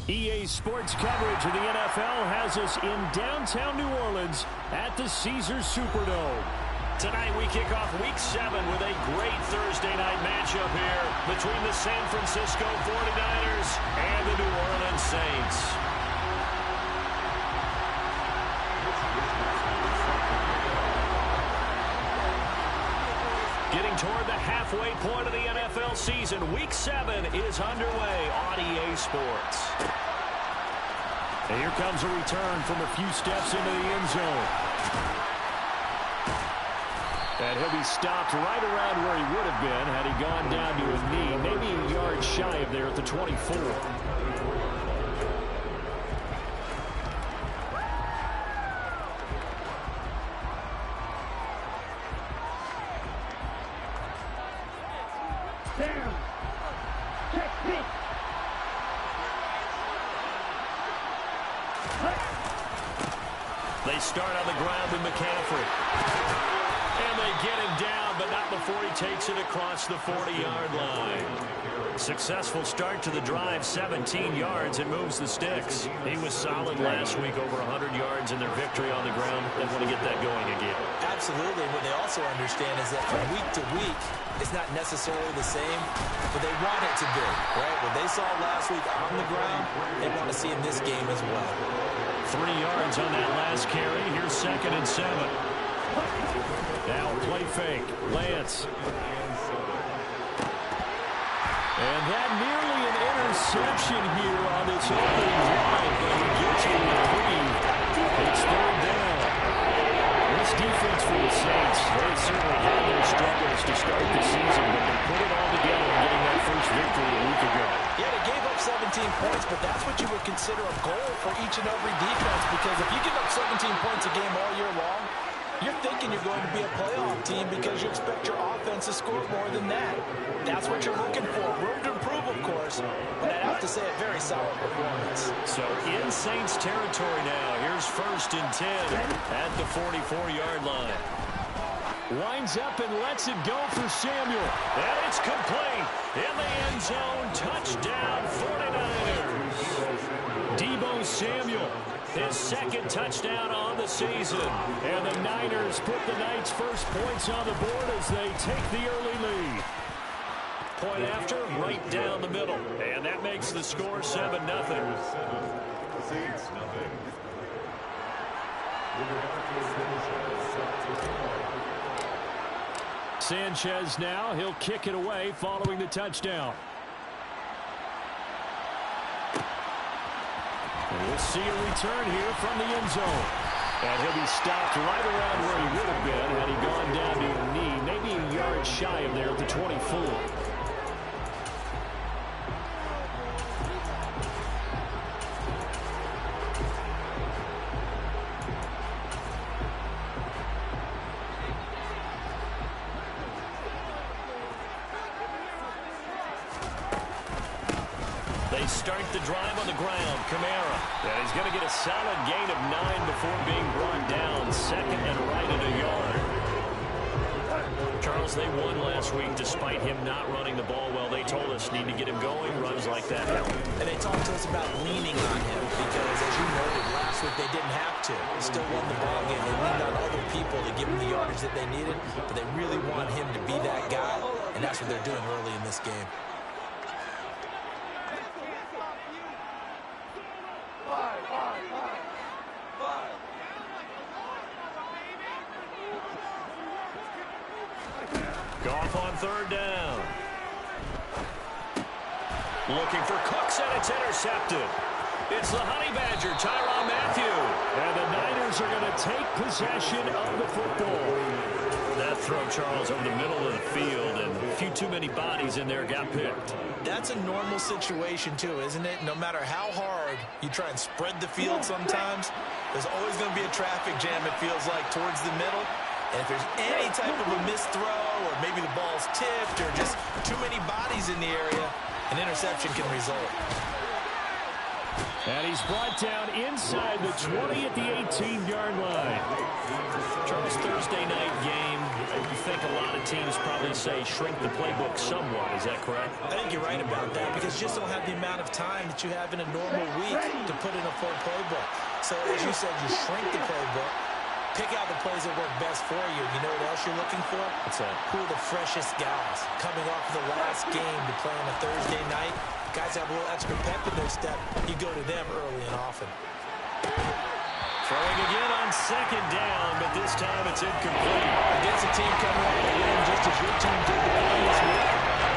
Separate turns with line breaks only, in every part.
EA Sports coverage of the NFL has us in downtown New Orleans at the Caesars Superdome. Tonight we kick off Week 7 with a great Thursday night matchup here between the San Francisco 49ers and the New Orleans Saints. Getting toward the halfway point of the NFL season, Week 7 is underway on EA Sports. And here comes a return from a few steps into the end zone. And he'll be stopped right around where he would have been had he gone down to a knee, maybe a yard shy of there at the 24. They start on the ground with McCaffrey. And they get him down, but not before he takes it across the 40-yard line. Successful start to the drive, 17 yards, and moves the sticks. He was solid last week, over 100 yards in their victory on the ground. They want to get that going again.
Absolutely. What they also understand is that from week to week, it's not necessarily the same, but they want it to be, right? What they saw last week on the ground, they want to see in this game as well.
3 yards on that last carry. Here's 2nd and 7. Now play fake. Lance. And that nearly an interception here on this opening drive, but he gets a reprieve. It's 3rd down. This defense for the Saints, they certainly had their struggles to start the season, but they put it all together in getting that first victory a week ago.
Yeah, they gave up 17 points, but that's what you would consider a goal for each and every defense, because if you give up 17 points a game all year long, you're thinking you're going to be a playoff team because you expect your offense to score more than that. That's what you're looking for. Room to improve, of course, but I'd have to say a very solid performance.
So in Saints territory now. Here's 1st and 10 at the 44-yard line. Winds up and lets it go for Samuel. And it's complete. In the end zone, touchdown 49ers. Deebo Samuel, his 2nd touchdown on the season. And the Niners put the Knights' first points on the board as they take the early lead. Point after, right down the middle. And that makes the score 7-0. Sanchez now, he'll kick it away following the touchdown. And we'll see a return here from the end zone. And he'll be stopped right around where he would have been had he gone down to a knee, maybe a yard shy of there at the 24. Start the drive on the ground. Kamara. And he's going to get a solid gain of 9 before being brought down. 2nd and right at a yard. Charles, they won last week despite him not running the ball well. They told us need to get him going. Runs like that help.
And they talked to us about leaning on him because, as you noted, last week they didn't have to. They still won the ball game. They leaned on other people to give them the yardage that they needed, but they really want him to be that guy, and that's what they're doing early in this game.
Goff on 3rd down. Looking for Cooks, and it's intercepted. It's the Honey Badger, Tyrann Mathieu. And the Niners are going to take possession of the football. That throw, Charles, over the middle of the field, and a few too many bodies in there got picked.
That's a normal situation, too, isn't it? No matter how hard you try and spread the field sometimes, there's always going to be a traffic jam, it feels like, towards the middle. And if there's any type of a missed throw, or maybe the ball's tipped, or just too many bodies in the area, an interception can result.
And he's brought down inside the 20 at the 18-yard line.
Charles, Thursday night game, you think a lot of teams probably say shrink the playbook somewhat. Is that correct? I think you're right about that because you just don't have the amount of time that you have in a normal week to put in a full playbook. So, as you said, you shrink the playbook, pick out the plays that work best for you. You know what else you're looking for?
What's that?
Who are the freshest guys coming off the last game to play on a Thursday night? Guys have a little extra pep in their step. You go to them early and often.
Throwing again on second down, but this time it's incomplete.
Against a team coming off the win, just as your team did the previous week.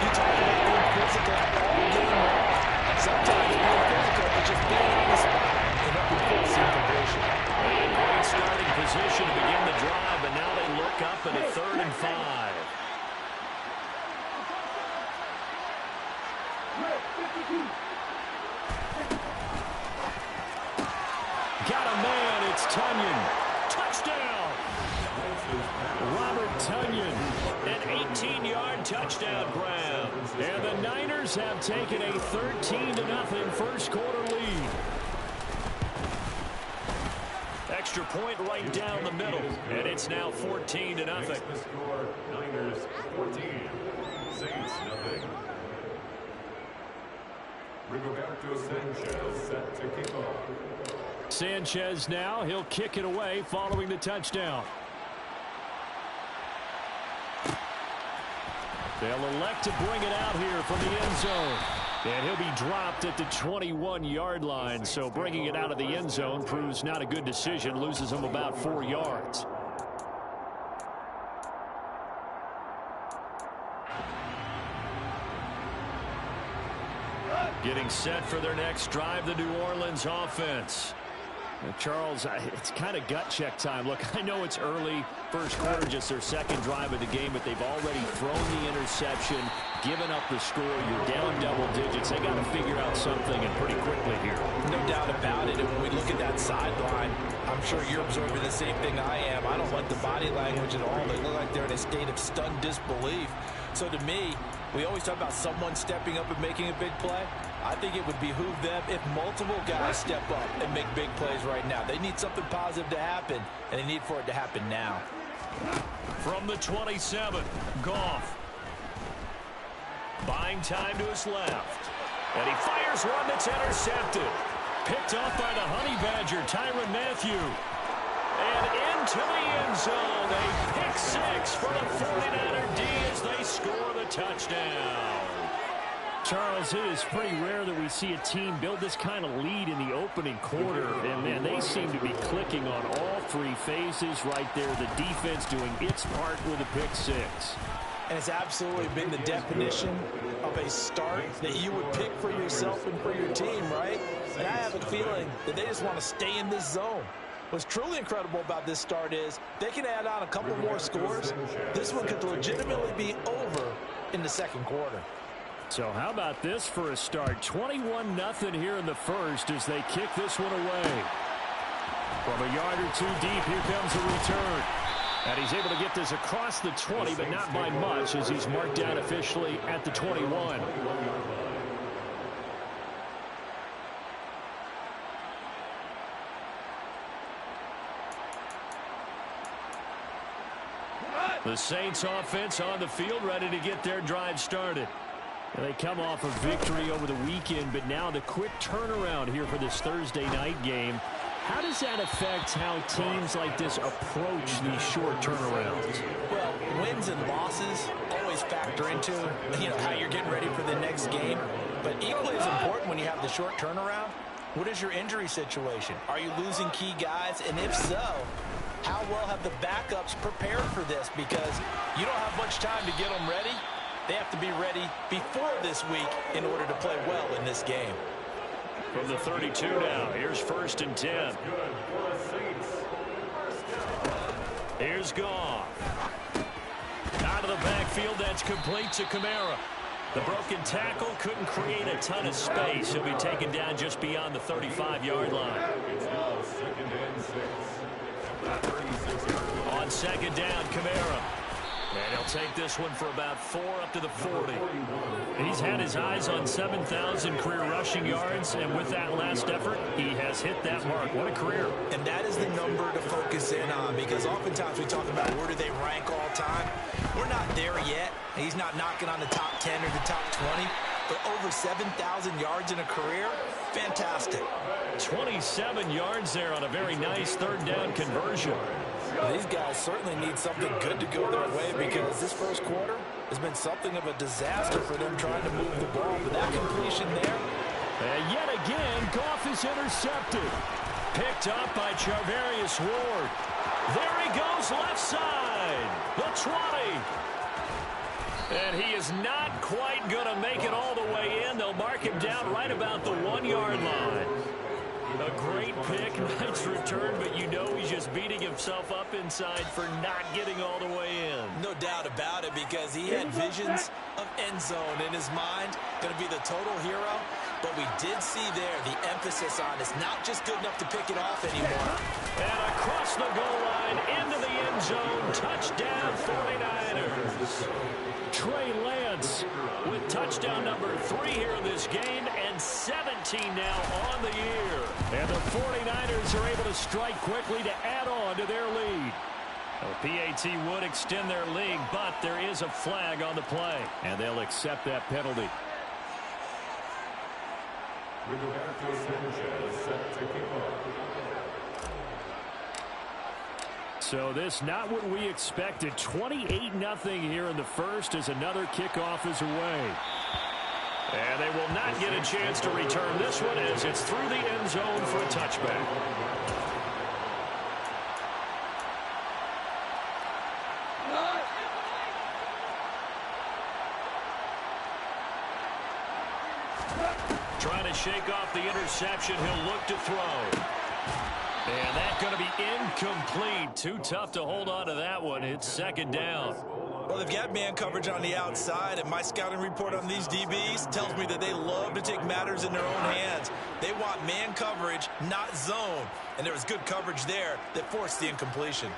You talk about being physical all game long. Sometimes being physical is just being on the spot and up and force integration.
Great starting position to begin the drive, but now they look up at a 3rd and 5. Got a man, it's Tunyon. Touchdown! Robert Tunyon, an 18-yard touchdown grab. And the Niners have taken a 13-0 first quarter lead. Extra point right down the middle, and it's now 14-0.
Niners 14, Saints nothing. Roberto Sanchez set to kick off.
Sanchez now, he'll kick it away following the touchdown. They'll elect to bring it out here from the end zone. And he'll be dropped at the 21-yard line, so bringing it out of the end zone proves not a good decision, loses him about 4 yards. Getting set for their next drive, the New Orleans offense. Now, Charles, it's kind of gut check time. Look, I know it's early, first quarter, just their second drive of the game, but they've already thrown the interception, given up the score. You're down double digits. They got to figure out something, and pretty quickly here.
No doubt about it. And when we look at that sideline, I'm sure you're observing the same thing I am. I don't like the body language at all. They look like they're in a state of stunned disbelief. So to me, we always talk about someone stepping up and making a big play. I think it would behoove them if multiple guys step up and make big plays right now. They need something positive to happen, and they need for it to happen now.
From the 27, Goff. Buying time to his left. And he fires one that's intercepted. Picked off by the Honey Badger, Tyrann Mathieu. And into the end zone. A pick six for the 49er D as they score the touchdown. Charles, it is pretty rare that we see a team build this kind of lead in the opening quarter. And, man, they seem to be clicking on all three phases right there. The defense doing its part with a pick six.
And it's absolutely been the definition of a start that you would pick for yourself and for your team, right? And I have a feeling that they just want to stay in this zone. What's truly incredible about this start is they can add on a couple more scores. This one could legitimately be over in the second quarter.
So how about this for a start? 21-0 here in the first as they kick this one away. From a yard or two deep, here comes a return. And he's able to get this across the 20, but not by much as he's marked down officially at the 21. The Saints offense on the field, ready to get their drive started. And they come off a victory over the weekend, but now the quick turnaround here for this Thursday night game. How does that affect how teams like this approach these short turnarounds?
Well, wins and losses always factor into, how you're getting ready for the next game. But equally as important when you have the short turnaround, what is your injury situation? Are you losing key guys? And if so, how well have the backups prepared for this? Because you don't have much time to get them ready. They have to be ready before this week in order to play well in this game.
From the 32 now, here's 1st and 10. Here's Goff. Out of the backfield, that's complete to Kamara. The broken tackle couldn't create a ton of space. He'll be taken down just beyond the 35-yard line. On second down, Kamara. And he'll take this one for about 4 up to the 40. He's had his eyes on 7,000 career rushing yards, and with that last effort, he has hit that mark. What a career.
And that is the number to focus in on, because oftentimes we talk about where do they rank all time. We're not there yet. He's not knocking on the top 10 or the top 20, but over 7,000 yards in a career, fantastic.
27 yards there on a very nice third down conversion.
Well, these guys certainly need something good to go their way, because this first quarter has been something of a disaster for them trying to move the ball. But that completion there.
And yet again, Goff is intercepted. Picked up by Charvarius Ward. There he goes, left side. The 20. And he is not quite going to make it all the way in. They'll mark him down right about the 1-yard line. A great pick, nice return, but you know he's just beating himself up inside for not getting all the way in.
No doubt about it, because he had visions of end zone in his mind. Going to be the total hero. But we did see there the emphasis on it's not just good enough to pick it off anymore.
And across the goal line, into the end zone, touchdown 49ers. Trey Lance with touchdown number 3 here in this game, and 17 now on the year. And the 49ers are able to strike quickly to add on to their lead. Well, PAT would extend their lead, but there is a flag on the play, and they'll accept that penalty.
Roberto Sanchez set to kick off.
So this not what we expected. 28-0 here in the first as another kickoff is away. And they will not get a chance to return this one as it's through the end zone for a touchback. Trying to shake off the interception. He'll look to throw. And that's going to be incomplete. Too tough to hold on to that one. It's second down.
Well, they've got man coverage on the outside, and my scouting report on these DBs tells me that they love to take matters in their own hands. They want man coverage, not zone. And there was good coverage there that forced the incompletion.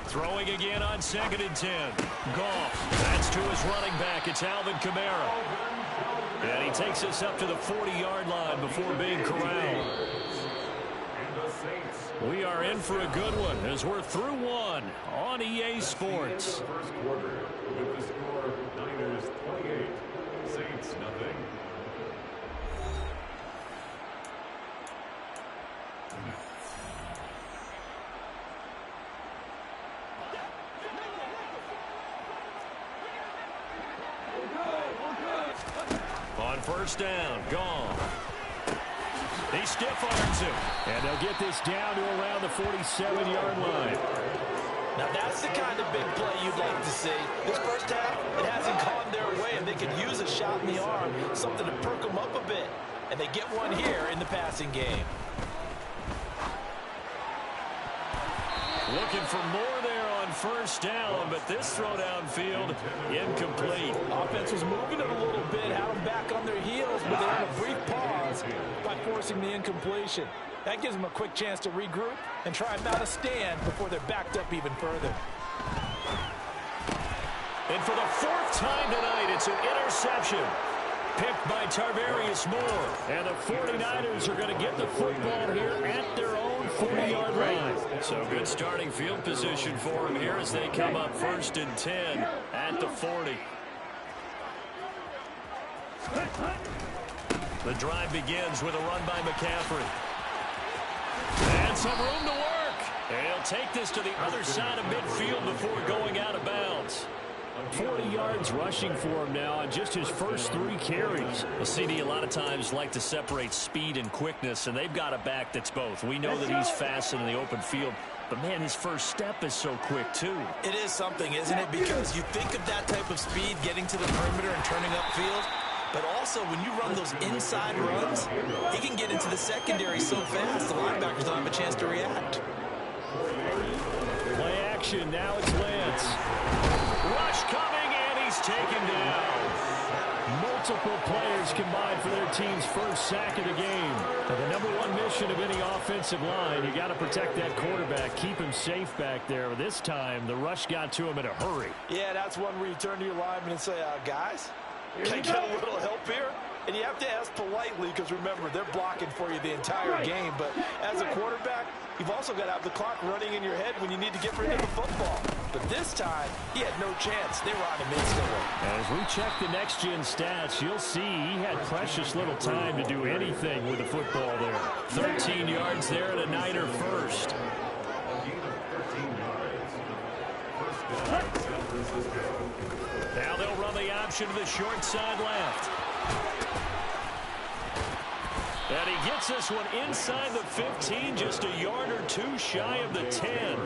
Throwing again on 2nd and 10. Goff. That's to his running back. It's Alvin Kamara. And he takes us up to the 40-yard line before being corralled. We are in for a good one as we're through one on EA Sports.
First quarter with the score Niners 28, Saints nothing.
On first down, gone. He stiff arms him. And they'll get this down to around the 47-yard line.
Now that's the kind of big play you'd like to see. This first half, it hasn't gone their way, and they could use a shot in the arm, something to perk them up a bit. And they get one here in the passing game.
Looking for more there on first down, but this throw downfield, incomplete.
Offense was moving it a little bit, had them back on their heels, but they had a brief pause by forcing the incompletion. That gives them a quick chance to regroup and try and mount a stand before they're backed up even further.
And for the 4th time tonight, it's an interception. Picked by Tarvarius Moore. And the 49ers are going to get the football here at their own 40-yard line. So good starting field position for them here as they come up 1st and 10 at the 40. The drive begins with a run by McCaffrey. And some room to work. And he'll take this to the other side of midfield before going out of bounds. 40 yards rushing for him now on just his first 3 carries. A CD a lot of times like to separate speed and quickness, and they've got a back that's both. We know that he's fast in the open field, but man, his first step is so quick too.
It is something, isn't it? Because you think of that type of speed getting to the perimeter and turning upfield, but also when you run those inside runs, he can get into the secondary so fast the linebackers don't have a chance to react.
Play action, now it's Lance. Rush coming, and he's taken down. Multiple players combined for their team's first sack of the game. And the number one mission of any offensive line, you got to protect that quarterback, keep him safe back there. This time, the rush got to him in a hurry.
Yeah, that's one where you turn to your lineman and say, guys, can I get a little help here? And you have to ask politely because, remember, they're blocking for you the entire game. But as a quarterback, you've also got to have the clock running in your head when you need to get rid of the football. But this time, he had no chance. They were on him instantly.
As we check the next-gen stats, you'll see he had precious little time to do anything with the football there. 13 yards there and a Niner first. Now they'll run the option to the short side left. And he gets this one inside the 15, just a yard or two shy of the 10.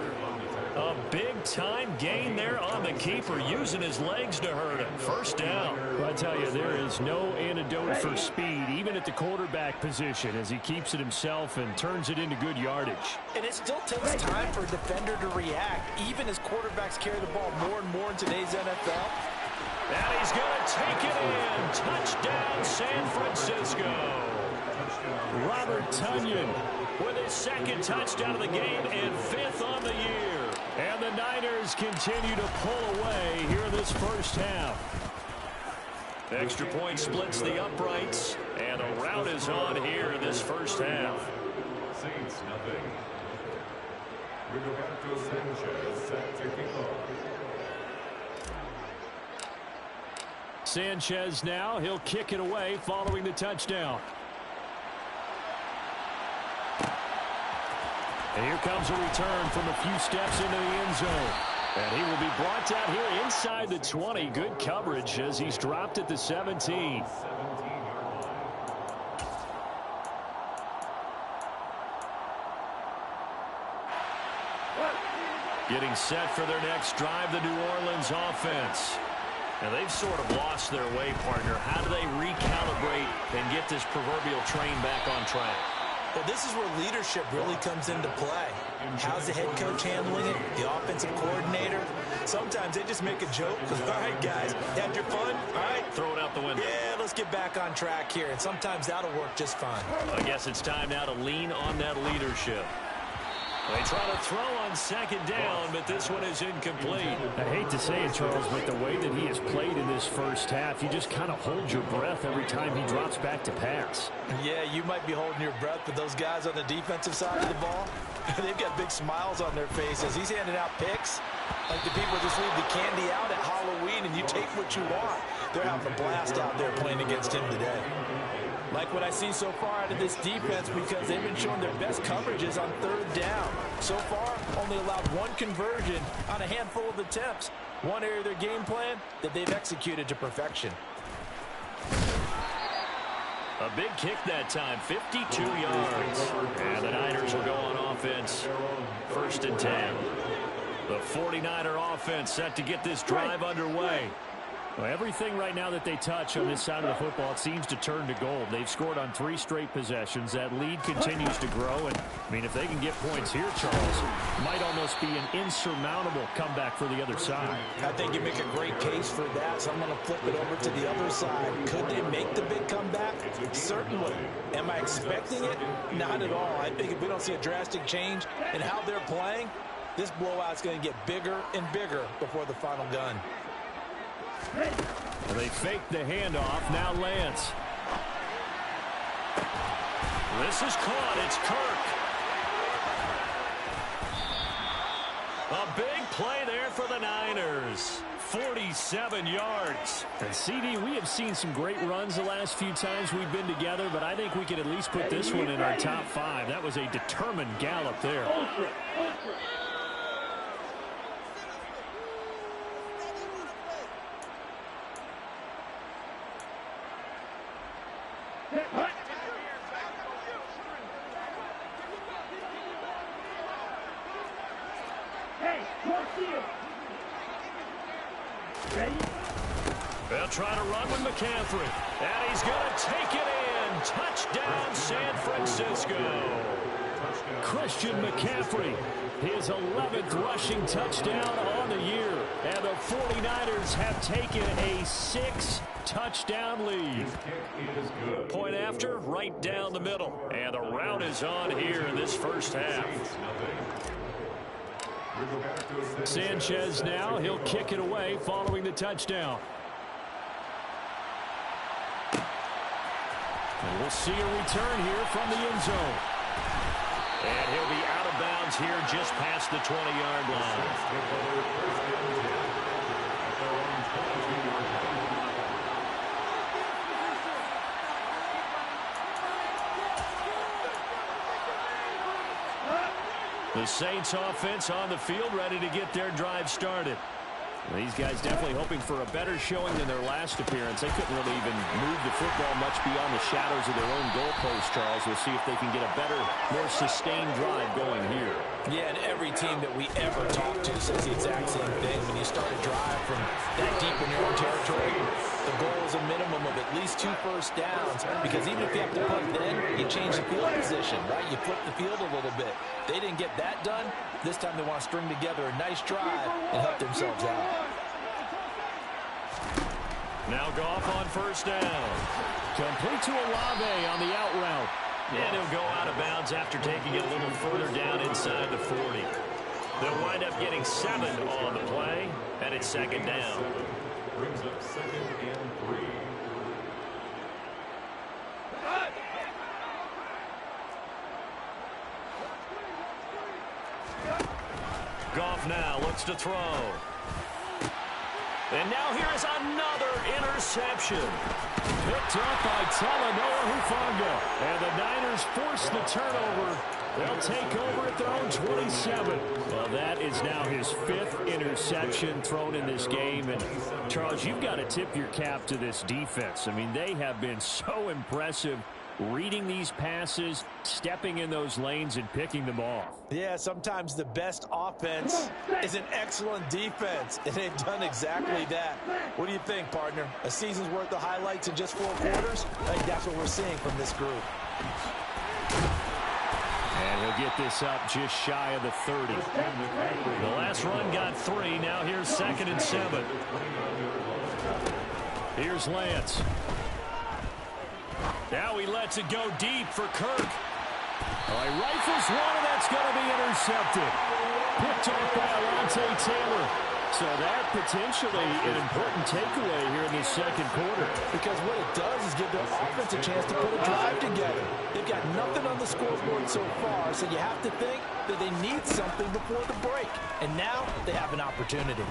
A big-time gain there on the keeper, using his legs to hurt him. First down. Well, I tell you, there is no antidote for speed, even at the quarterback position, as he keeps it himself and turns it into good yardage.
And it still takes time for a defender to react, even as quarterbacks carry the ball more and more in today's NFL.
And he's going to take it in. Touchdown, San Francisco. Robert Tonyan with his second touchdown of the game and fifth on the year. And the Niners continue to pull away here in this first half. Extra point splits the uprights, and a rout is on here in this first half.
Saints nothing. Roberto Sanchez set to kick off.
Sanchez now, he'll kick it away following the touchdown. And here comes a return from a few steps into the end zone. And he will be brought down here inside the 20. Good coverage as he's dropped at the 17. Getting set for their next drive, the New Orleans offense. And they've sort of lost their way, partner. How do they recalibrate and get this proverbial train back on track?
Well, this is where leadership really comes into play. How's the head coach handling it? The offensive coordinator? Sometimes they just make a joke because, all right, guys, had your fun? All right.
Throw it out the window.
Yeah, let's get back on track here. And sometimes that'll work just fine.
I guess it's time now to lean on that leadership. They try to throw on second down, but this one is incomplete. I hate to say it, Charles, but the way that he has played in this first half, you just kind of hold your breath every time he drops back to pass.
Yeah, you might be holding your breath, but those guys on the defensive side of the ball, they've got big smiles on their faces. He's handing out picks like the people just leave the candy out at Halloween and you take what you want. They're having a blast out there playing against him today. Like what I see so far out of this defense because they've been showing their best coverages on third down. So far, only allowed one conversion on a handful of attempts. One area of their game plan that they've executed to perfection.
A big kick that time, 52 yards. And the Niners will go on offense, 1st and 10. The 49er offense set to get this drive underway. Well, everything right now that they touch on this side of the football, it seems to turn to gold. They've scored on 3 straight possessions. That lead continues to grow. And, I mean, if they can get points here, Charles, it might almost be an insurmountable comeback for the other side.
I think you make a great case for that, so I'm going to flip it over to the other side. Could they make the big comeback? Certainly. Am I expecting it? Not at all. I think if we don't see a drastic change in how they're playing, this blowout's going to get bigger and bigger before the final gun.
They fake the handoff. Now Lance. This is caught. It's Kirk. A big play there for the Niners. 47 yards. And CD, we have seen some great runs the last few times we've been together, but I think we can at least put this one in our top 5. That was a determined gallop there. They'll try to run with McCaffrey. And he's going to take it in. Touchdown, San Francisco. Christian McCaffrey, his 11th rushing touchdown on the year. And the 49ers have taken a 6-touchdown lead. Point after, right down the middle. And the rout is on here in this first half. Sanchez now, he'll kick it away following the touchdown. And we'll see a return here from the end zone. And he'll be out of bounds here just past the 20-yard line. The Saints offense on the field, ready to get their drive started. These guys definitely hoping for a better showing than their last appearance. They couldn't really even move the football much beyond the shadows of their own goalpost, Charles. We'll see if they can get a better, more sustained drive going here. Yeah, and every team that we ever talk to says the exact same thing. When you start a drive from that deep in your own territory, the goal is a minimum of at least 2 first downs, because even if you have to punt then, you change the field position, right? You flip the field a little bit. They didn't get that done. This time they want to string together a nice drive and help themselves out. Now Goff on first down. Complete to Olave on the out route. And he'll go out of bounds after taking it a little further down inside the 40. They'll wind up getting 7 on the play, and it's second down.
Brings up 2nd and 3.
Goff now looks to throw. And now here is another interception. Picked up by Talanoa Hufanga. And the Niners force the turnover. They'll take over at their own 27. Well, that is now his 5th interception thrown in this game. And, Charles, you've got to tip your cap to this defense. I mean, they have been so impressive reading these passes, stepping in those lanes, and picking them off.
Yeah, sometimes the best offense is an excellent defense, and they've done exactly that. What do you think, partner? A season's worth of highlights in just 4 quarters? I think that's what we're seeing from this group.
And he'll get this up just shy of the 30. The last run got 3. Now here's 2nd and 7. Here's Lance. Now he lets it go deep for Kirk. Oh, he rifles one, and that's going to be intercepted. Picked off by Alontae Taylor. So that potentially an important takeaway here in this second quarter.
Because what it does is give their offense a chance to put a drive together. They've got nothing on the scoreboard so far, so you have to think that they need something before the break. And now they have an opportunity.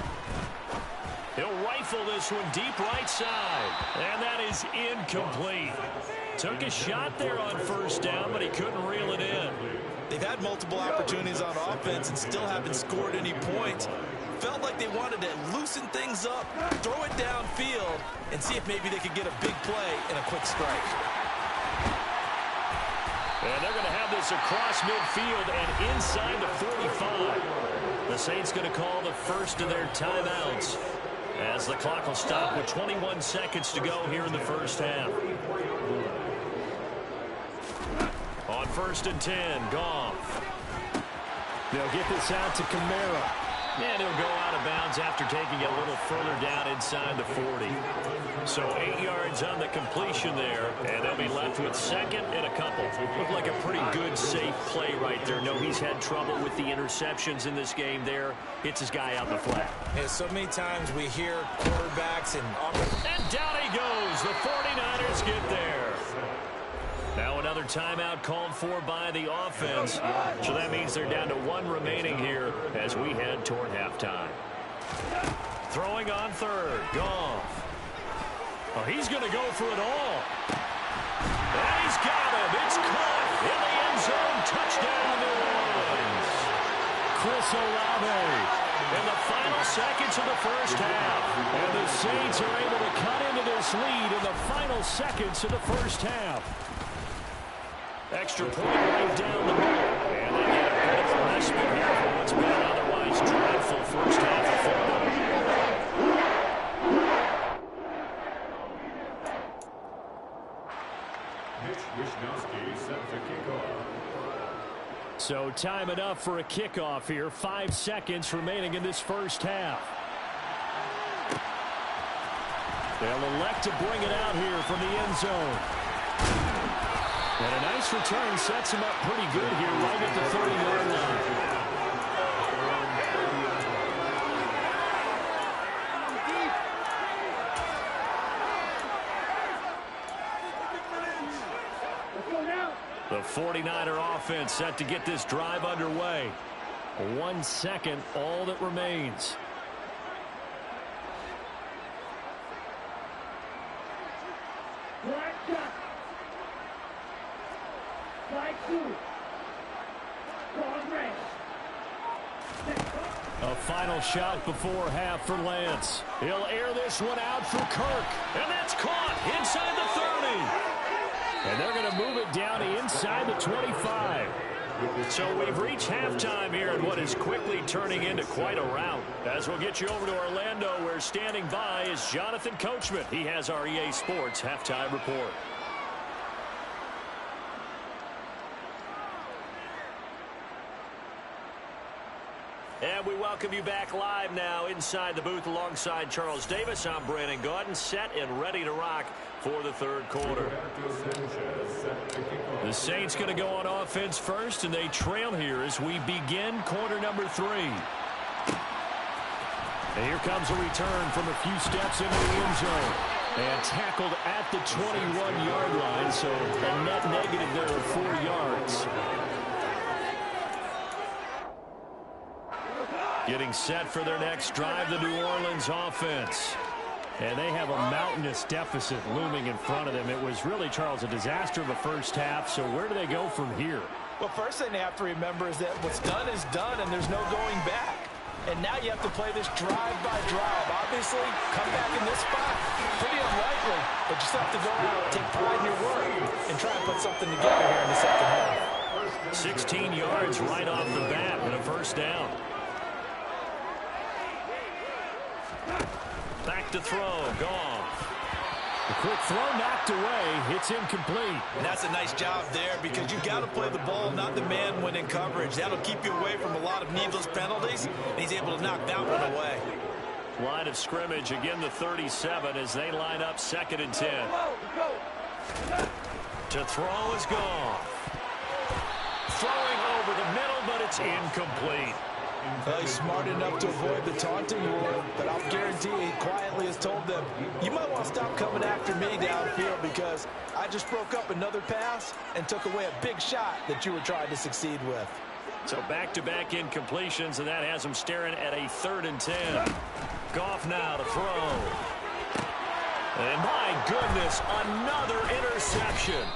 He'll rifle this one deep right side. And that is incomplete. Took a shot there on first down, but he couldn't reel it in.
They've had multiple opportunities on offense and still haven't scored any points. Felt like they wanted to loosen things up, throw it downfield, and see if maybe they could get a big play and a quick strike.
And they're going to have this across midfield and inside the 45. The Saints going to call the first of their timeouts, as the clock will stop with 21 seconds to go here in the first half. On 1st and 10, Goff. They'll get this out to Kamara. And he'll go out of bounds after taking it a little further down inside the 40. So 8 yards on the completion there, and they'll be left with 2nd and a couple. Looked like a pretty good, safe play right there. No, he's had trouble with the interceptions in this game there. Hits his guy out the flat.
Yeah, so many times we hear quarterbacks and
down he goes. The 49ers get there. Now another timeout called for by the offense. So that means they're down to 1 remaining here as we head toward halftime. Throwing on 3rd, Goff. Oh, he's going to go for it all. And he's got him. It's caught in the end zone. Touchdown, New Orleans. Chris Olave in the final seconds of the first half. And the Saints are able to cut into this lead in the final seconds of the first half. Extra point right down the middle. And they get a bit of respite here for what's been an otherwise dreadful first half of football.
Wisnowski set to kick off.
So time enough for a kickoff here. 5 seconds remaining in this first half. They'll elect to bring it out here from the end zone. And a nice return sets him up pretty good here right at the 30-yard line. The 49er offense set to get this drive underway. 1 second, all that remains. A final shot before half for Lance. He'll air this one out for Kirk. And that's caught inside the 30. And they're going to move it down to inside the 25. So we've reached halftime here in what is quickly turning into quite a rout. As we'll get you over to Orlando, where standing by is Jonathan Coachman. He has our EA Sports halftime report. And we welcome you back live now inside the booth alongside Charles Davis. I'm Brandon Gaudin, set and ready to rock for the third quarter. The Saints going to go on offense first, and they trail here as we begin quarter number 3. And here comes a return from a few steps into the end zone. And tackled at the 21-yard line, so a net negative there of 4 yards. Getting set for their next drive, the New Orleans offense. And they have a mountainous deficit looming in front of them. It was really, Charles, a disaster of a first half. So where do they go from here?
Well, first thing they have to remember is that what's done is done, and there's no going back. And now you have to play this drive by drive. Obviously, come back in this spot, pretty unlikely. But you still have to go out, take pride in your work, and try and put something together here in the second half.
16 yards right off the bat and a first down. Back to throw, Goff. The quick throw knocked away. It's incomplete.
And that's a nice job there because you've got to play the ball, not the man when in coverage. That'll keep you away from a lot of needless penalties. And he's able to knock that one away.
Line of scrimmage, again the 37 as they line up 2nd and 10. To throw is Goff. Throwing over the middle, but it's incomplete.
He's smart enough to avoid the taunting rule, but I'll guarantee he quietly has told them, you might want to stop coming after me downfield because I just broke up another pass and took away a big shot that you were trying to succeed with.
So back-to-back incompletions, and that has him staring at a 3rd and 10. Goff now to throw. And my goodness, another interception.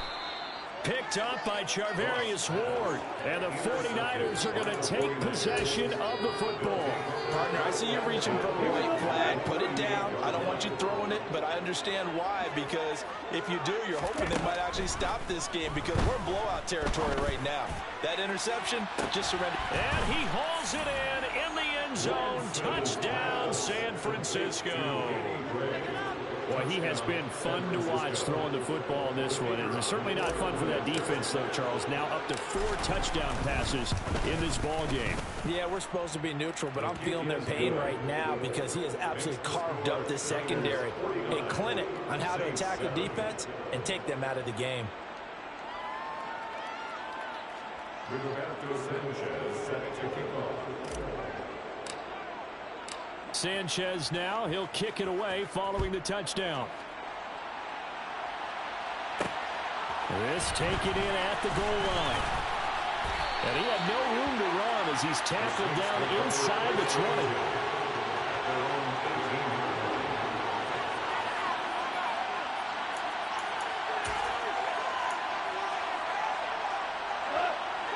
Picked up by Charvarius Ward. And the 49ers are going to take possession of the football.
Partner, I see you reaching for the white flag. Put it down. I don't want you throwing it, but I understand why. Because if you do, you're hoping they might actually stop this game because we're in blowout territory right now. That interception, just surrender.
And he hauls it in the end zone. Touchdown, San Francisco. Boy, he has been fun to watch throwing the football in this one. And it's certainly not fun for that defense, though, Charles. Now up to 4 touchdown passes in this ball game.
Yeah, we're supposed to be neutral, but I'm feeling their pain right now because he has absolutely carved up this secondary. A clinic on how to attack the defense and take them out of the game.
Sanchez now, he'll kick it away following the touchdown. This taken in at the goal line. And he had no room to run as he's tackled down inside the 20.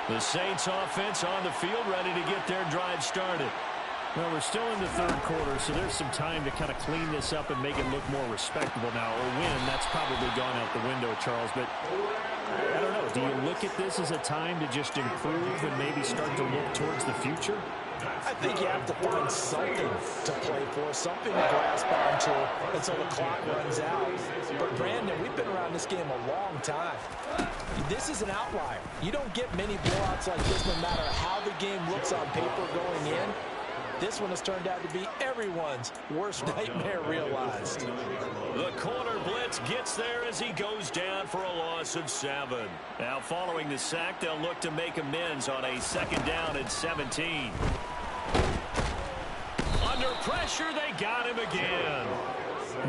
The Saints offense on the field ready to get their drive started. Well, we're still in the third quarter, so there's some time to kind of clean this up and make it look more respectable now. Or win, that's probably gone out the window, Charles. But I don't know. Do you look at this as a time to just improve and maybe start to look towards the future?
I think you have to find something to play for, something to grasp onto until the clock runs out. But, Brandon, we've been around this game a long time. This is an outlier. You don't get many blowouts like this no matter how the game looks on paper going in. This one has turned out to be everyone's worst nightmare realized.
The corner blitz gets there as he goes down for a loss of 7. Now following the sack, they'll look to make amends on a 2nd down and 17. Under pressure, they got him again.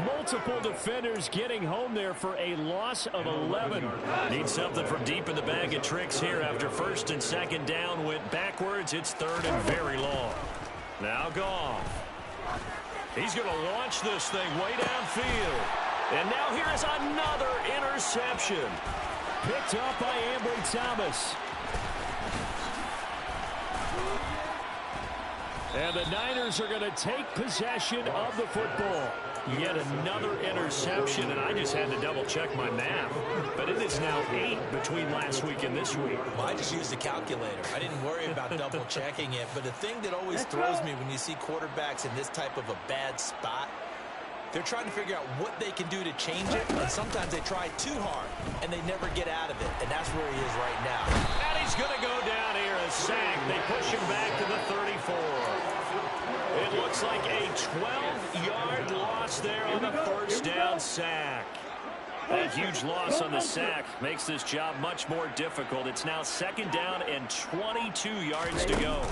Multiple defenders getting home there for a loss of 11. Need something from deep in the bag of tricks here after 1st and 2nd down went backwards. It's 3rd and very long. Now Goff. He's going to launch this thing way downfield. And now here is another interception. Picked up by Ambry Thomas. And the Niners are going to take possession of the football. Yet another interception, and I just had to double-check my math. But it is now 8 between last week and this week.
Well, I just used a calculator. I didn't worry about double-checking it. But the thing that always throws me when you see quarterbacks in this type of a bad spot, they're trying to figure out what they can do to change it, and sometimes they try too hard, and they never get out of it. And that's where he is right now.
And he's going to go down here, a sack. They push him back to the 34. It looks like a 12-yard loss there on the 1st down sack. A huge loss on the sack makes this job much more difficult. It's now 2nd down and 22 yards to go.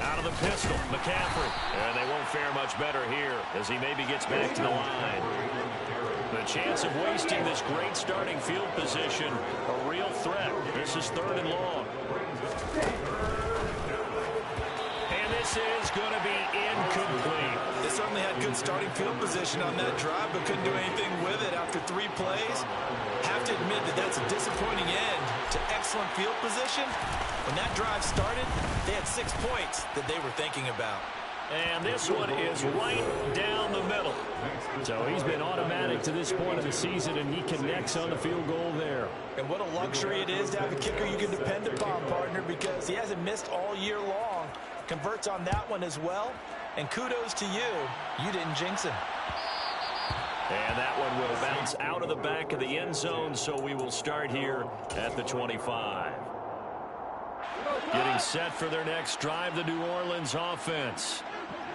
Out of the pistol, McCaffrey. And they won't fare much better here as he maybe gets back to the line. The chance of wasting this great starting field position, a real threat. This is 3rd and long. This is going to be incomplete.
They certainly had good starting field position on that drive, but couldn't do anything with it after 3 plays. Have to admit that that's a disappointing end to excellent field position. When that drive started, they had 6 points that they were thinking about.
And this one is right down the middle. So he's been automatic to this point of the season, and he connects on the field goal there.
And what a luxury it is to have a kicker you can depend upon, partner, because he hasn't missed all year long. Converts on that one as well. And kudos to you. You didn't jinx him.
And that one will bounce out of the back of the end zone, so we will start here at the 25. Getting set for their next drive, the New Orleans offense.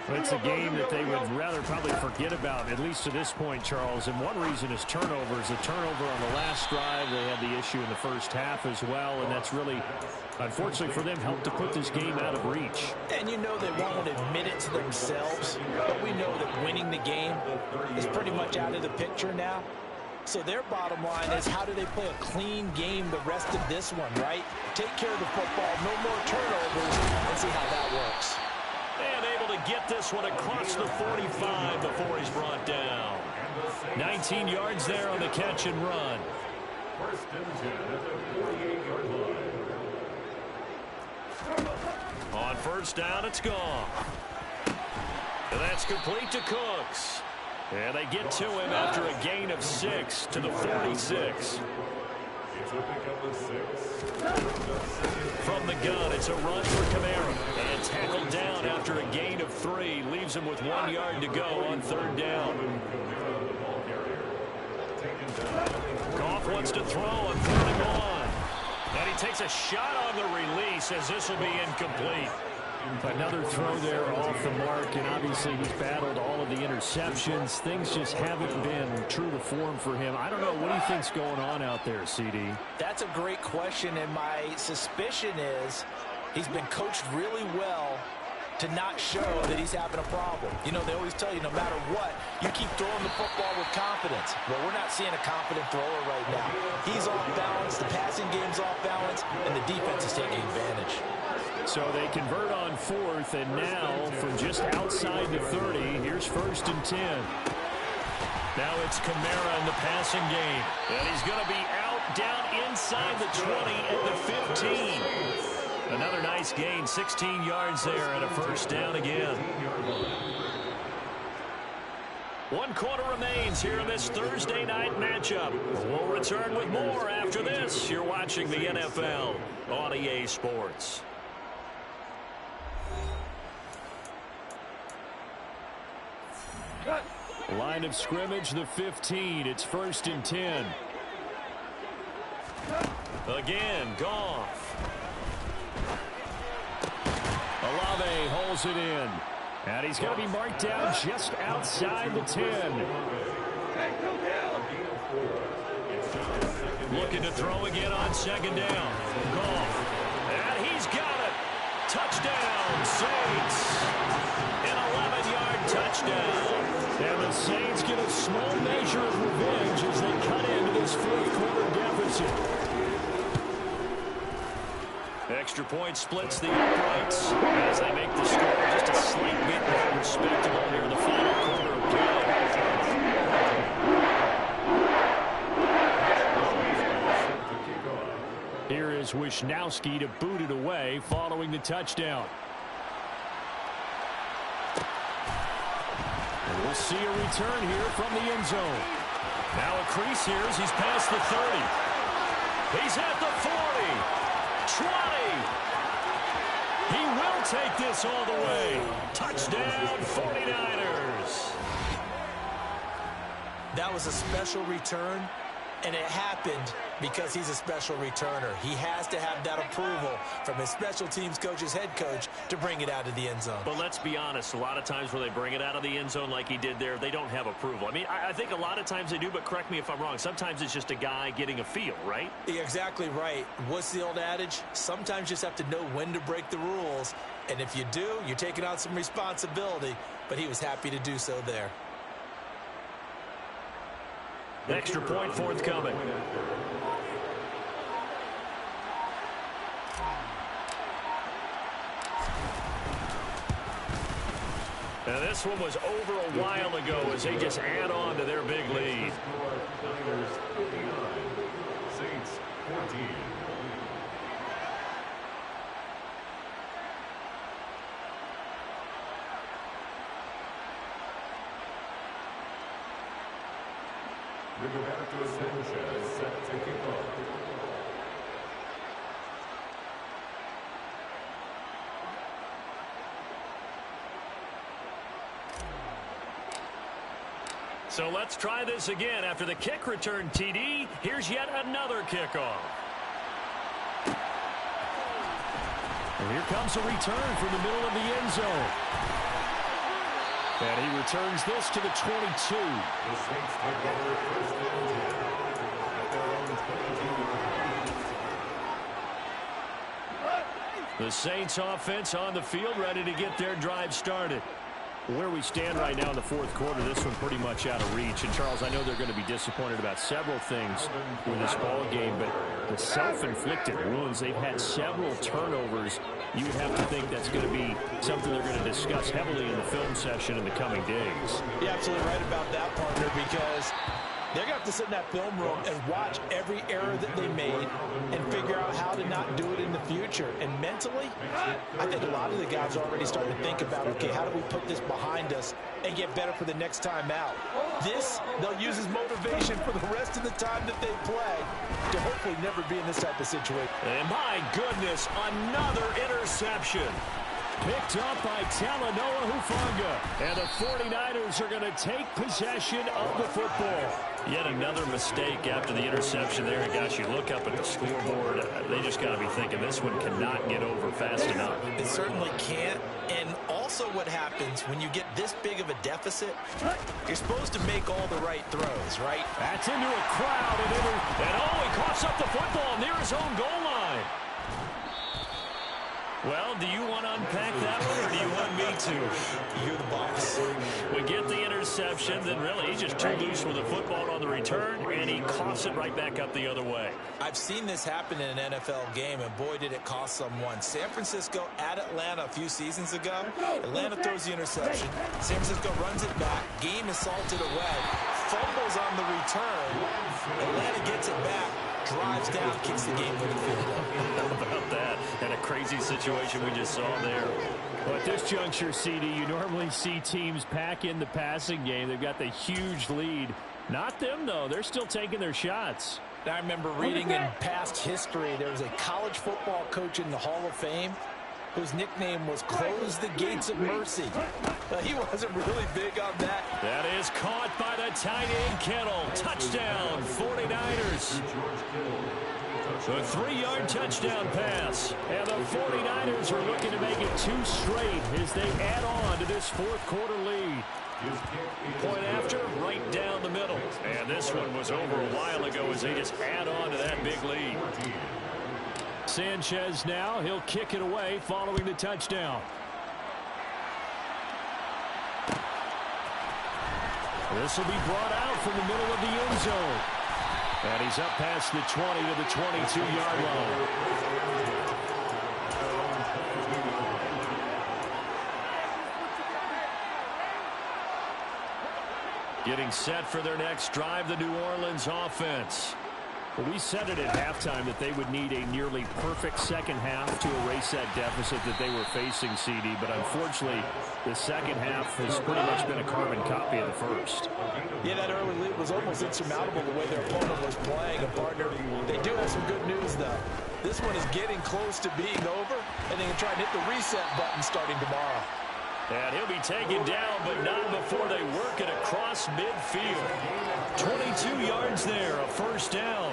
It's a game that they would rather probably forget about, at least to this point, Charles. And one reason is turnovers. A turnover on the last drive. They had the issue in the 1st half as well, and that's really, unfortunately for them, helped to put this game out of reach.
And you know they won't admit it to themselves, but we know that winning the game is pretty much out of the picture now. So their bottom line is, how do they play a clean game the rest of this one, right? Take care of the football, no more turnovers, and see how that works.
And able to get this one across the 45 before he's brought down. 19 yards there on the catch and run.
1st and 10 at the 48-yard line.
On 1st down, it's gone. And that's complete to Cooks. And they get to him after a gain of 6 to the 46.
It's a pickup of 6.
From the gun, it's a run for Kamara. And tackled down after a gain of 3. Leaves him with 1 yard to go on 3rd down. Goff wants to throw on 3rd and 1. And he takes a shot on the release as this will be incomplete. Another throw there off the mark, and obviously he's battled all of the interceptions. Things just haven't been true to form for him. I don't know. What do you think's going on out there, CD?
That's a great question, and my suspicion is he's been coached really well to not show that he's having a problem. You know, they always tell you no matter what, you keep throwing the football with confidence. Well, we're not seeing a confident thrower right now. He's off balance, the passing game's off balance, and the defense is taking advantage.
So they convert on 4th, and now from just outside the 30, here's 1st and 10. Now it's Kamara in the passing game. And he's going to be out down inside the 20 at the 15. Another nice gain, 16 yards there and a 1st down again. 1 quarter remains here in this Thursday night matchup. We'll return with more after this. You're watching the NFL on EA Sports. Line of scrimmage, the 15. It's 1st and 10. Again, Goff. Olave holds it in. And he's going to be marked down just outside the 10. Looking to throw again on second down. Goff. And he's got it. Touchdown, Saints. An 11-yard touchdown. And the Saints get a small measure of revenge as they cut into this fourth quarter deficit. Extra point splits the uprights as they make the score just a slight bit more respectable here in the final quarter of play. Here is Wisnowski to boot it away following the touchdown. And we'll see a return here from the end zone. Now a crease here as he's past the 30. He's at the 40. 20. He will take this all the way. Touchdown, 49ers.
That was a special return, and it happened because he's a special returner. He has to have that approval from his special teams coach's head coach to bring it out of the end zone.
But let's be honest, a lot of times when they bring it out of the end zone like he did there, they don't have approval. I mean, I think a lot of times they do, but correct me if I'm wrong. Sometimes it's just a guy getting a feel, right?
You're exactly right. What's the old adage? Sometimes you just have to know when to break the rules. And if you do, you're taking on some responsibility. But he was happy to do so there.
Extra point forthcoming. Now this one was over a while ago as they just add on to their big lead.
Niners 59, Saints 14. We go back to Sanchez set to kick off.
So let's try this again. After the kick return, TD, here's yet another kickoff. And here comes a return from the middle of the end zone. And he returns this to the 22.
The Saints take over first and 10 at their own 22.
The Saints offense on the field, ready to get their drive started. Where we stand right now in the fourth quarter, this one pretty much out of reach. And, Charles, I know they're going to be disappointed about several things with this ball game, but the self-inflicted wounds, they've had several turnovers. You would have to think that's going to be something they're going to discuss heavily in the film session in the coming days.
You're absolutely right about that, partner, because they're going to have to sit in that film room and watch every error that they made and figure out how to not do it in the future. And mentally, I think a lot of the guys are already starting to think about, okay, how do we put this behind us and get better for the next time out? This, they'll use as motivation for the rest of the time that they play to hopefully never be in this type of situation.
And my goodness, another interception. Picked up by Talanoa Hufanga. And the 49ers are going to take possession of the football. Yet another mistake after the interception there. And gosh, you look up at the scoreboard, they just got to be thinking this one cannot get over fast enough.
It certainly can't. And also what happens when you get this big of a deficit, you're supposed to make all the right throws, right?
That's into a crowd. And he coughs up the football near his own goal line. Well, do you want to unpack that one, or do you want me to?
You're the boss.
We get the interception, then really he's just too loose with the football on the return, and he coughs it right back up the other way.
I've seen this happen in an NFL game, and boy, did it cost someone. San Francisco at Atlanta a few seasons ago. Atlanta throws the interception. San Francisco runs it back. Game is salted away. Fumbles on the return. Atlanta gets it back. Drives down, kicks the game-winning field goal.
How about that? And a crazy situation we just saw there. Well, at this juncture, CD, you normally see teams pack in the passing game. They've got the huge lead. Not them, though. They're still taking their shots.
I remember reading in past history, there was a college football coach in the Hall of Fame whose nickname was Close the Gates of Mercy. He wasn't really big on that.
That is caught by the tight end Kittle. Touchdown, 49ers. A 3-yard touchdown pass. And the 49ers are looking to make it 2 straight as they add on to this fourth quarter lead. Point after, right down the middle. And this one was over a while ago as they just add on to that big lead. Sanchez now, he'll kick it away following the touchdown. This will be brought out from the middle of the end zone. And he's up past the 20 to the 22-yard line. Getting set for their next drive, the New Orleans offense. Well, we said it at halftime that they would need a nearly perfect second half to erase that deficit that they were facing, CD. But unfortunately, the second half has pretty much been a carbon copy of the first.
Yeah, that early lead was almost insurmountable the way their opponent was playing. And, partner, they do have some good news, though. This one is getting close to being over, and they can try and hit the reset button starting tomorrow.
And he'll be taken down, but not before they work it across midfield. 22 yards there, a first down.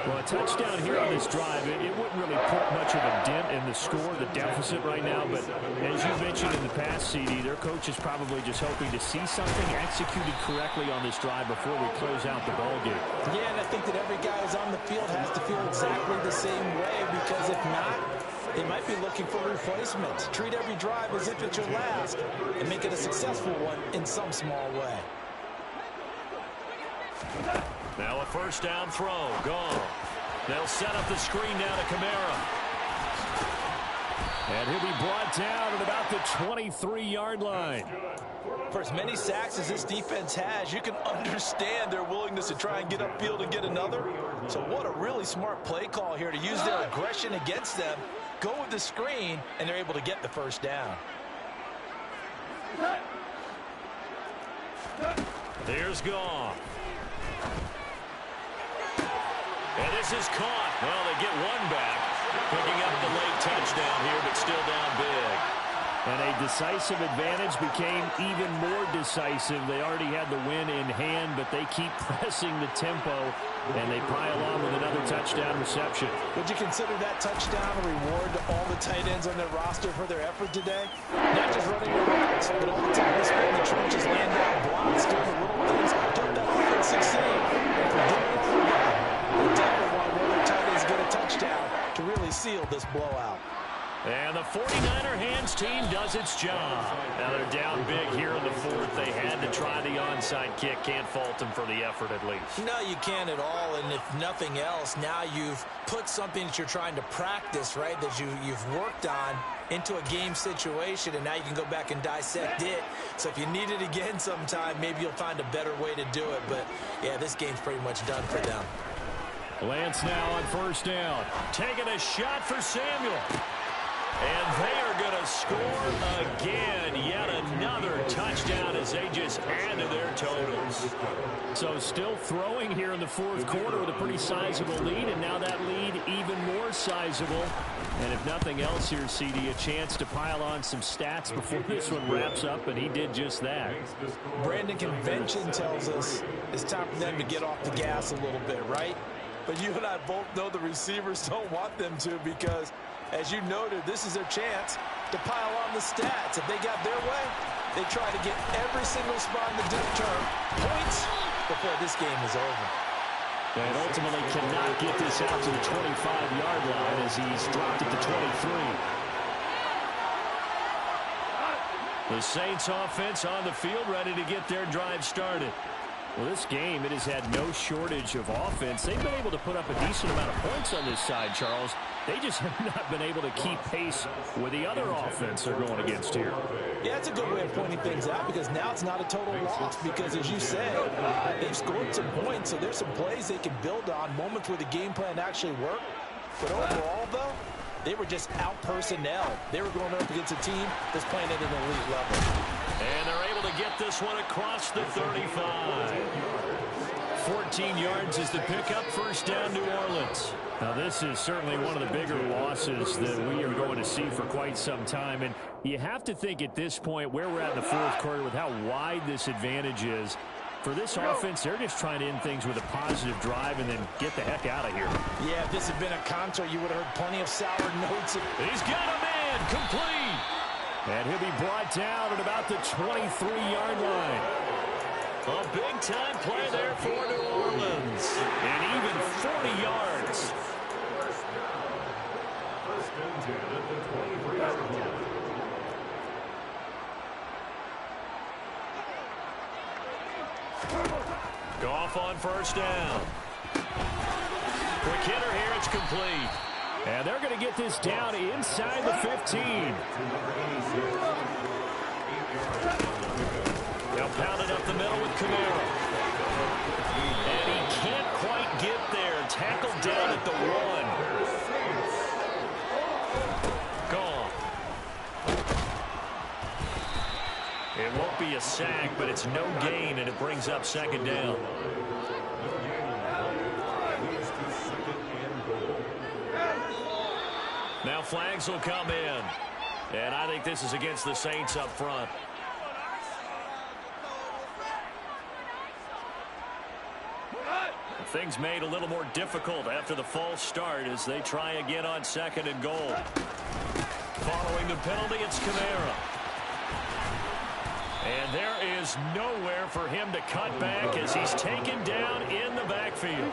Well, a touchdown here on this drive, it wouldn't really put much of a dent in the score, the deficit right now. But as you mentioned in the past, CD, their coach is probably just hoping to see something executed correctly on this drive before we close out the ballgame.
Yeah, and I think that every guy who's on the field has to feel exactly the same way, because if not, they might be looking for replacements. Treat every drive as if it's your last and make it a successful one in some small way.
Now a first down throw. Gone. They'll set up the screen now to Kamara. And he'll be brought down at about the 23-yard line.
For as many sacks as this defense has, you can understand their willingness to try and get upfield and get another. So what a really smart play call here to use their aggression against them. Go with the screen, and they're able to get the first down.
Here's Goff. And this is caught. Well, they get one back. Picking up the late touchdown here, but still down big. And a decisive advantage became even more decisive. They already had the win in hand, but they keep pressing the tempo, and they pile on with another touchdown reception.
Would you consider that touchdown a reward to all the tight ends on their roster for their effort today? Not just running their routes, but all the time they spent in the trenches, laying down blocks, doing the little things to help that offense succeed. And for doing all of that, they definitely want one of their tight ends get a touchdown to really seal this blowout.
And the 49er hands team does its job. Now they're down big here in the fourth. They had to try the onside kick. Can't fault them for the effort at least.
No, you can't at all. And if nothing else, now you've put something that you're trying to practice, right, that you've worked on into a game situation, and now you can go back and dissect it. So if you need it again sometime, maybe you'll find a better way to do it. But, yeah, this game's pretty much done for them.
Lance now on first down. Taking a shot for Samuel. And they are going to score again. Yet another touchdown as they just add to their totals. So still throwing here in the fourth quarter with a pretty sizable lead. And now that lead even more sizable. And if nothing else here, CD, a chance to pile on some stats before this one wraps up. And he did just that.
Brandon, convention tells us it's time for them to get off the gas a little bit, right? But you and I both know the receivers don't want them to, because as you noted, this is their chance to pile on the stats. If they got their way, they try to get every single spot in the dip term points before this game is over.
And ultimately cannot get this out to the 25-yard line as he's dropped at the 23. The Saints offense on the field ready to get their drive started. Well, this game, it has had no shortage of offense. They've been able to put up a decent amount of points on this side, Charles. They just have not been able to keep pace with the other offense they're going against here.
Yeah, it's a good way of pointing things out, because now it's not a total loss, because as you said, they've scored some points, so there's some plays they can build on, moments where the game plan actually worked. But overall, though, they were just out-personnel. They were going up against a team that's playing at an elite level.
And they're able to get this one across the 35. 14 yards is the pickup. First down, New Orleans. Now, this is certainly one of the bigger losses that we are going to see for quite some time. And you, you have to think at this point where we're at in the fourth quarter with how wide this advantage is, For this offense, they're just trying to end things with a positive drive and then get the heck out of here.
Yeah, if this had been a concert, you would have heard plenty of sour notes.
He's got a man, complete. And he'll be brought down at about the 23-yard line. A big-time play there for New Orleans. And even 40 yards.
First and 10 at the 23-yard line.
Goff on first down. Quick hitter here, it's complete. And they're going to get this down inside the 15. Now pounded up the middle with Kamara. And he can't quite get there. Tackled down at the 1. Gone. It won't be a sack, but it's no gain, and it brings up second down. Now flags will come in. And I think this is against the Saints up front. Things made a little more difficult after the false start as they try again on second and goal. Following the penalty, it's Kamara. And there is nowhere for him to cut back as he's taken down in the backfield.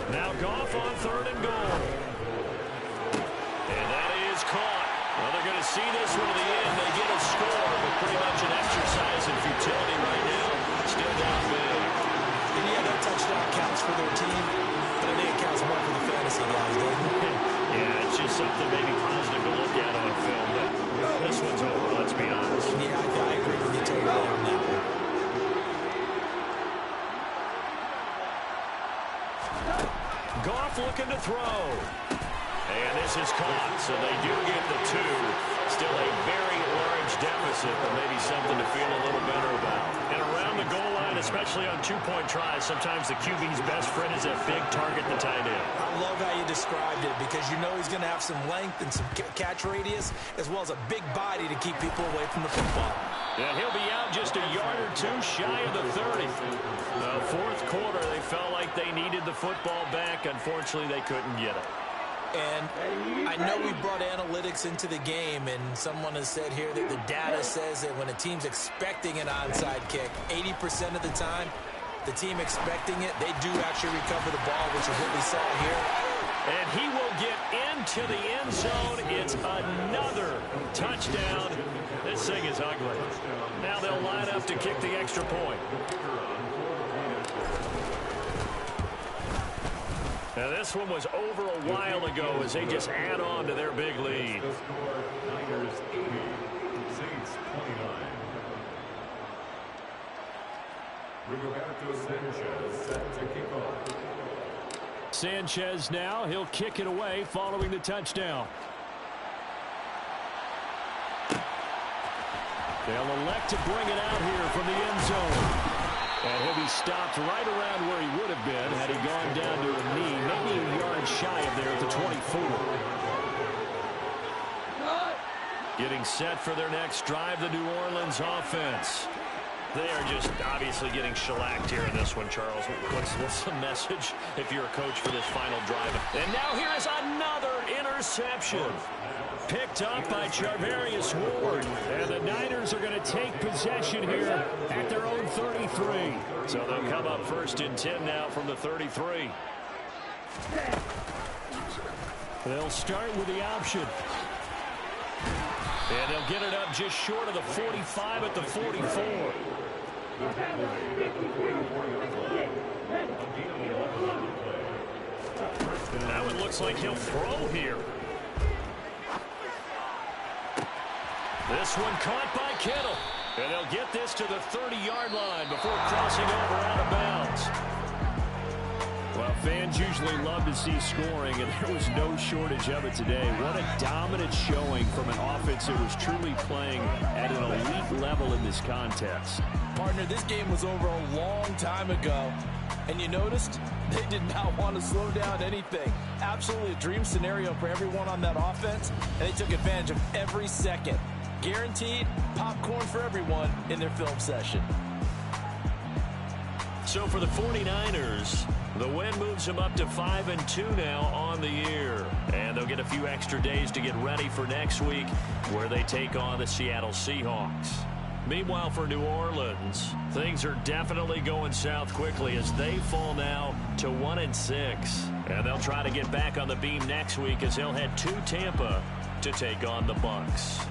Now Goff on third and goal. And that is caught. Well, they're going to see this one to the end. They get a score, but pretty much an exercise in futility right now. Still down big.
And yeah, that touchdown counts for their team, but I think it counts more for the fantasy guys, doesn't it?
Yeah, it's just something maybe positive to look at on film, but this one's over, let's be honest.
Yeah, I agree with you totally on that one.
Goff looking to throw. And this is caught, so they do get the 2. Still a very large deficit, but maybe something to feel a little better about. And around the goal line, especially on two-point tries, sometimes the QB's best friend is a big target to tight end.
I love how you described it because you know he's going to have some length and some catch radius as well as a big body to keep people away from the football.
And he'll be out just a yard or 2 shy of the 30. Fourth quarter, they felt like they needed the football back. Unfortunately, they couldn't get it.
And I know we brought analytics into the game, and someone has said here that the data says that when a team's expecting an onside kick, 80% of the time, the team expecting it, they do actually recover the ball, which is what we saw here.
And he will get into the end zone. It's another touchdown. This thing is ugly. Now they'll line up to kick the extra point. Now this one was over a while ago as they just add on to their big lead.
The score, Niners 80, Saints 29. Roberto Sanchez set to kick off.
Sanchez now, he'll kick it away following the touchdown. They'll elect to bring it out here from the end zone. And he'll be stopped right around where he would have been had he gone down to a knee, maybe a yard shy of there at the 24. Getting set for their next drive, the New Orleans offense. They are just obviously getting shellacked here in this one, Charles. What's the message if you're a coach for this final drive? And now here is another interception. Picked up by Charvarius Ward. And the Niners are going to take possession here at their own 33. So they'll come up first and 10 now from the 33. They'll start with the option. And they'll get it up just short of the 45 at the 44. Now it looks like he'll throw here. This one caught by Kittle. And they'll get this to the 30-yard line before crossing over out of bounds. Well, fans usually love to see scoring, and there was no shortage of it today. What a dominant showing from an offense that was truly playing at an elite level in this contest.
Partner, this game was over a long time ago, and you noticed they did not want to slow down anything. Absolutely a dream scenario for everyone on that offense, and they took advantage of every second. Guaranteed popcorn for everyone in their film session.
So for the 49ers, the win moves them up to 5-2 now on the year. And they'll get a few extra days to get ready for next week, where they take on the Seattle Seahawks. Meanwhile, for New Orleans, things are definitely going south quickly as they fall now to 1-6. And they'll try to get back on the beam next week as they'll head to Tampa to take on the Bucs.